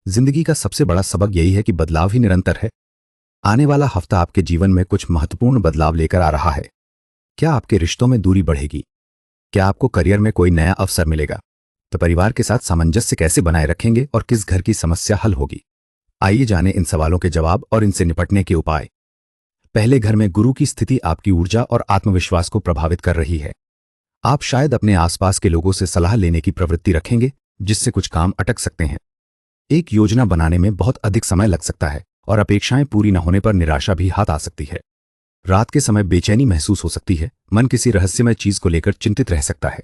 जिंदगी का सबसे बड़ा सबक यही है कि बदलाव ही निरंतर है। आने वाला हफ्ता आपके जीवन में कुछ महत्वपूर्ण बदलाव लेकर आ रहा है। क्या आपके रिश्तों में दूरी बढ़ेगी? क्या आपको करियर में कोई नया अवसर मिलेगा? तो परिवार के साथ सामंजस्य कैसे बनाए रखेंगे और किस घर की समस्या हल होगी? आइए जाने इन सवालों के जवाब और इनसे निपटने के उपाय। पहले, घर में गुरु की स्थिति आपकी ऊर्जा और आत्मविश्वास को प्रभावित कर रही है। आप शायद अपने आसपास के लोगों से सलाह लेने की प्रवृत्ति रखेंगे, जिससे कुछ काम अटक सकते हैं। एक योजना बनाने में बहुत अधिक समय लग सकता है और अपेक्षाएं पूरी न होने पर निराशा भी हाथ आ सकती है। रात के समय बेचैनी महसूस हो सकती है, मन किसी रहस्यमय चीज को लेकर चिंतित रह सकता है।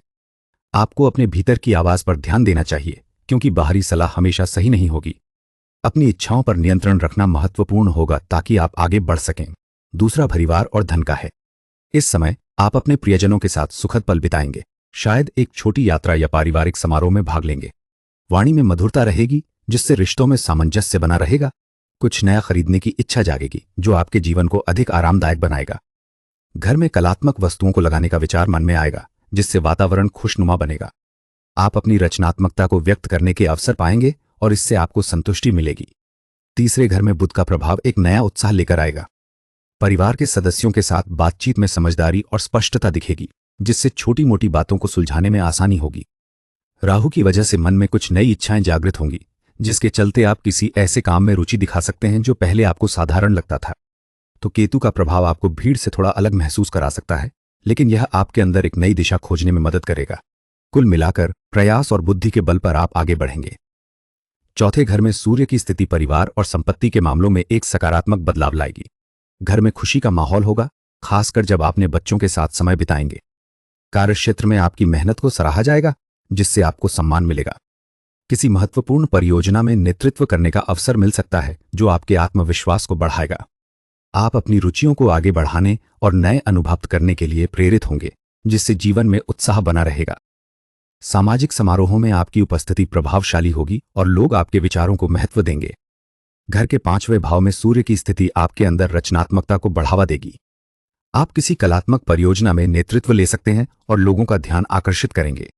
आपको अपने भीतर की आवाज पर ध्यान देना चाहिए, क्योंकि बाहरी सलाह हमेशा सही नहीं होगी। अपनी इच्छाओं पर नियंत्रण रखना महत्वपूर्ण होगा ताकि आप आगे बढ़ सकें। दूसरा, परिवार और धन का है। इस समय आप अपने प्रियजनों के साथ सुखद पल बिताएंगे। शायद एक छोटी यात्रा या पारिवारिक समारोह में भाग लेंगे। वाणी में मधुरता रहेगी, जिससे रिश्तों में सामंजस्य बना रहेगा। कुछ नया खरीदने की इच्छा जागेगी, जो आपके जीवन को अधिक आरामदायक बनाएगा। घर में कलात्मक वस्तुओं को लगाने का विचार मन में आएगा, जिससे वातावरण खुशनुमा बनेगा। आप अपनी रचनात्मकता को व्यक्त करने के अवसर पाएंगे और इससे आपको संतुष्टि मिलेगी। तीसरे, घर में बुध का प्रभाव एक नया उत्साह लेकर आएगा। परिवार के सदस्यों के साथ बातचीत में समझदारी और स्पष्टता दिखेगी, जिससे छोटी मोटी बातों को सुलझाने में आसानी होगी। राहु की वजह से मन में कुछ नई इच्छाएं जागृत होंगी, जिसके चलते आप किसी ऐसे काम में रुचि दिखा सकते हैं जो पहले आपको साधारण लगता था। तो केतु का प्रभाव आपको भीड़ से थोड़ा अलग महसूस करा सकता है, लेकिन यह आपके अंदर एक नई दिशा खोजने में मदद करेगा। कुल मिलाकर प्रयास और बुद्धि के बल पर आप आगे बढ़ेंगे। चौथे, घर में सूर्य की स्थिति परिवार और संपत्ति के मामलों में एक सकारात्मक बदलाव लाएगी। घर में खुशी का माहौल होगा, खासकर जब आपने बच्चों के साथ समय बिताएंगे। कार्यक्षेत्र में आपकी मेहनत को सराहा जाएगा, जिससे आपको सम्मान मिलेगा। किसी महत्वपूर्ण परियोजना में नेतृत्व करने का अवसर मिल सकता है, जो आपके आत्मविश्वास को बढ़ाएगा। आप अपनी रुचियों को आगे बढ़ाने और नए अनुभव करने के लिए प्रेरित होंगे, जिससे जीवन में उत्साह बना रहेगा। सामाजिक समारोहों में आपकी उपस्थिति प्रभावशाली होगी और लोग आपके विचारों को महत्व देंगे। घर के 5वें भाव में सूर्य की स्थिति आपके अंदर रचनात्मकता को बढ़ावा देगी। आप किसी कलात्मक परियोजना में नेतृत्व ले सकते हैं और लोगों का ध्यान आकर्षित करेंगे।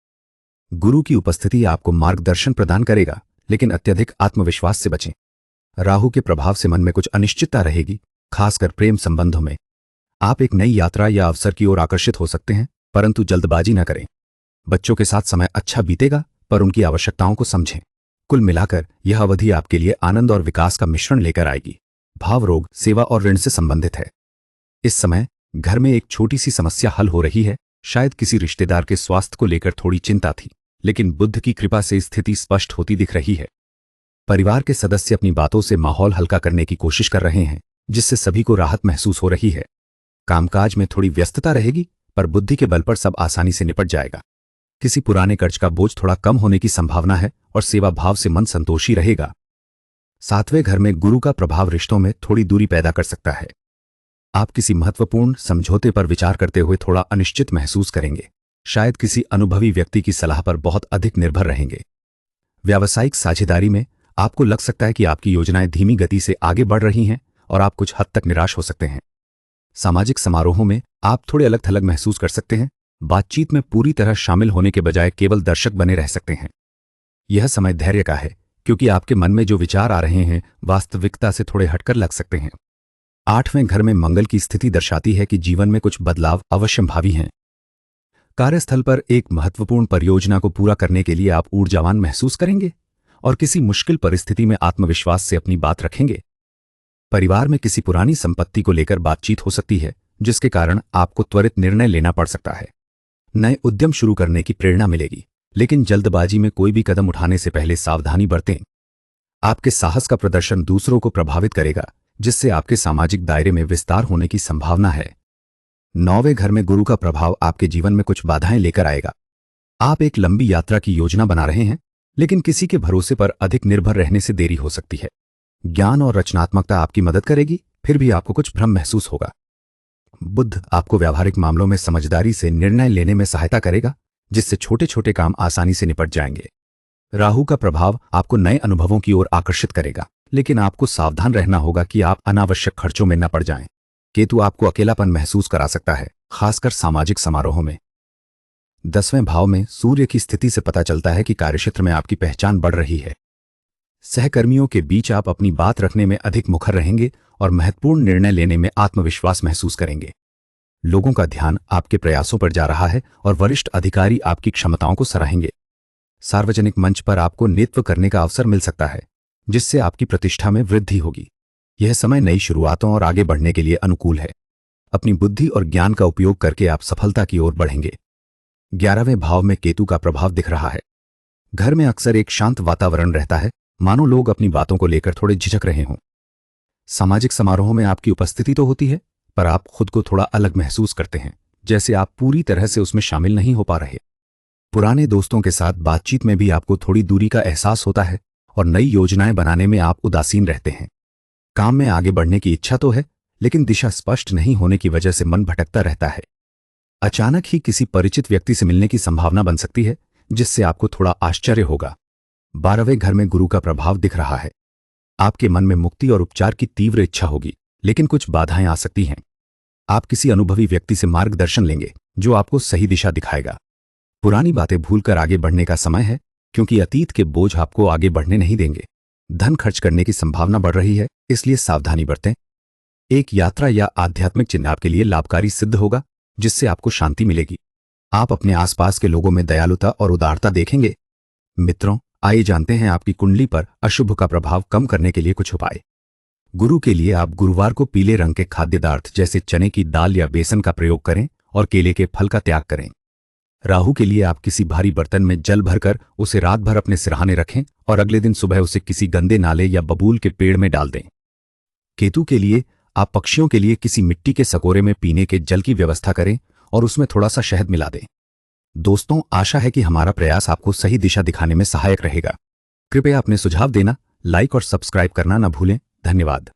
गुरु की उपस्थिति आपको मार्गदर्शन प्रदान करेगा, लेकिन अत्यधिक आत्मविश्वास से बचें। राहु के प्रभाव से मन में कुछ अनिश्चितता रहेगी, खासकर प्रेम संबंधों में। आप एक नई यात्रा या अवसर की ओर आकर्षित हो सकते हैं, परंतु जल्दबाजी न करें। बच्चों के साथ समय अच्छा बीतेगा, पर उनकी आवश्यकताओं को समझें। कुल मिलाकर यह अवधि आपके लिए आनंद और विकास का मिश्रण लेकर आएगी। भाव रोग, सेवा और ऋण से संबंधित है। इस समय घर में एक छोटी सी समस्या हल हो रही है। शायद किसी रिश्तेदार के स्वास्थ्य को लेकर थोड़ी चिंता थी, लेकिन बुध की कृपा से स्थिति स्पष्ट होती दिख रही है। परिवार के सदस्य अपनी बातों से माहौल हल्का करने की कोशिश कर रहे हैं, जिससे सभी को राहत महसूस हो रही है। कामकाज में थोड़ी व्यस्तता रहेगी, पर बुद्धि के बल पर सब आसानी से निपट जाएगा। किसी पुराने कर्ज का बोझ थोड़ा कम होने की संभावना है और सेवा भाव से मन संतोषी रहेगा। 7वें घर में गुरु का प्रभाव रिश्तों में थोड़ी दूरी पैदा कर सकता है। आप किसी महत्वपूर्ण समझौते पर विचार करते हुए थोड़ा अनिश्चित महसूस करेंगे। शायद किसी अनुभवी व्यक्ति की सलाह पर बहुत अधिक निर्भर रहेंगे। व्यावसायिक साझेदारी में आपको लग सकता है कि आपकी योजनाएं धीमी गति से आगे बढ़ रही हैं और आप कुछ हद तक निराश हो सकते हैं। सामाजिक समारोहों में आप थोड़े अलग थलग महसूस कर सकते हैं। बातचीत में पूरी तरह शामिल होने के बजाय केवल दर्शक बने रह सकते हैं। यह समय धैर्य का है, क्योंकि आपके मन में जो विचार आ रहे हैं वास्तविकता से थोड़े हटकर लग सकते हैं। 8वें घर में मंगल की स्थिति दर्शाती है कि जीवन में कुछ बदलाव अवश्यंभावी हैं। कार्यस्थल पर एक महत्वपूर्ण परियोजना को पूरा करने के लिए आप ऊर्जावान महसूस करेंगे और किसी मुश्किल परिस्थिति में आत्मविश्वास से अपनी बात रखेंगे। परिवार में किसी पुरानी संपत्ति को लेकर बातचीत हो सकती है, जिसके कारण आपको त्वरित निर्णय लेना पड़ सकता है। नए उद्यम शुरू करने की प्रेरणा मिलेगी, लेकिन जल्दबाजी में कोई भी कदम उठाने से पहले सावधानी बरतें। आपके साहस का प्रदर्शन दूसरों को प्रभावित करेगा, जिससे आपके सामाजिक दायरे में विस्तार होने की संभावना है। 9वें घर में गुरु का प्रभाव आपके जीवन में कुछ बाधाएं लेकर आएगा। आप एक लंबी यात्रा की योजना बना रहे हैं, लेकिन किसी के भरोसे पर अधिक निर्भर रहने से देरी हो सकती है। ज्ञान और रचनात्मकता आपकी मदद करेगी, फिर भी आपको कुछ भ्रम महसूस होगा। बुध आपको व्यावहारिक मामलों में समझदारी से निर्णय लेने में सहायता करेगा, जिससे छोटे छोटे काम आसानी से निपट जाएंगे। राहु का प्रभाव आपको नए अनुभवों की ओर आकर्षित करेगा, लेकिन आपको सावधान रहना होगा कि आप अनावश्यक खर्चों में न पड़ जाएं। केतु आपको अकेलापन महसूस करा सकता है, खासकर सामाजिक समारोहों में। 10वें भाव में सूर्य की स्थिति से पता चलता है कि कार्यक्षेत्र में आपकी पहचान बढ़ रही है। सहकर्मियों के बीच आप अपनी बात रखने में अधिक मुखर रहेंगे और महत्वपूर्ण निर्णय लेने में आत्मविश्वास महसूस करेंगे। लोगों का ध्यान आपके प्रयासों पर जा रहा है और वरिष्ठ अधिकारी आपकी क्षमताओं को सराहेंगे। सार्वजनिक मंच पर आपको नेतृत्व करने का अवसर मिल सकता है, जिससे आपकी प्रतिष्ठा में वृद्धि होगी। यह समय नई शुरुआतों और आगे बढ़ने के लिए अनुकूल है। अपनी बुद्धि और ज्ञान का उपयोग करके आप सफलता की ओर बढ़ेंगे। 11वें भाव में केतु का प्रभाव दिख रहा है। घर में अक्सर एक शांत वातावरण रहता है, मानो लोग अपनी बातों को लेकर थोड़े झिझक रहे हों। सामाजिक समारोहों में आपकी उपस्थिति तो होती है, पर आप खुद को थोड़ा अलग महसूस करते हैं, जैसे आप पूरी तरह से उसमें शामिल नहीं हो पा रहे। पुराने दोस्तों के साथ बातचीत में भी आपको थोड़ी दूरी का एहसास होता है और नई योजनाएं बनाने में आप उदासीन रहते हैं। काम में आगे बढ़ने की इच्छा तो है, लेकिन दिशा स्पष्ट नहीं होने की वजह से मन भटकता रहता है। अचानक ही किसी परिचित व्यक्ति से मिलने की संभावना बन सकती है, जिससे आपको थोड़ा आश्चर्य होगा। 12वें घर में गुरु का प्रभाव दिख रहा है। आपके मन में मुक्ति और उपचार की तीव्र इच्छा होगी, लेकिन कुछ बाधाएं आ सकती हैं। आप किसी अनुभवी व्यक्ति से मार्गदर्शन लेंगे, जो आपको सही दिशा दिखाएगा। पुरानी बातें भूलकर आगे बढ़ने का समय है, क्योंकि अतीत के बोझ आपको आगे बढ़ने नहीं देंगे। धन खर्च करने की संभावना बढ़ रही है, इसलिए सावधानी बरतें। एक यात्रा या आध्यात्मिक चिन्ह आपके लिए लाभकारी सिद्ध होगा, जिससे आपको शांति मिलेगी। आप अपने आसपास के लोगों में दयालुता और उदारता देखेंगे। मित्रों, आइए जानते हैं आपकी कुंडली पर अशुभ का प्रभाव कम करने के लिए कुछ उपाय। गुरु के लिए आप गुरुवार को पीले रंग के खाद्य पदार्थ जैसे चने की दाल या बेसन का प्रयोग करें और केले के फल का त्याग करें। राहु के लिए आप किसी भारी बर्तन में जल भरकर उसे रात भर अपने सिरहाने रखें और अगले दिन सुबह उसे किसी गंदे नाले या बबूल के पेड़ में डाल दें। केतु के लिए आप पक्षियों के लिए किसी मिट्टी के सकोरे में पीने के जल की व्यवस्था करें और उसमें थोड़ा सा शहद मिला दें। दोस्तों, आशा है कि हमारा प्रयास आपको सही दिशा दिखाने में सहायक रहेगा। कृपया अपने सुझाव देना, लाइक और सब्सक्राइब करना न भूलें। धन्यवाद।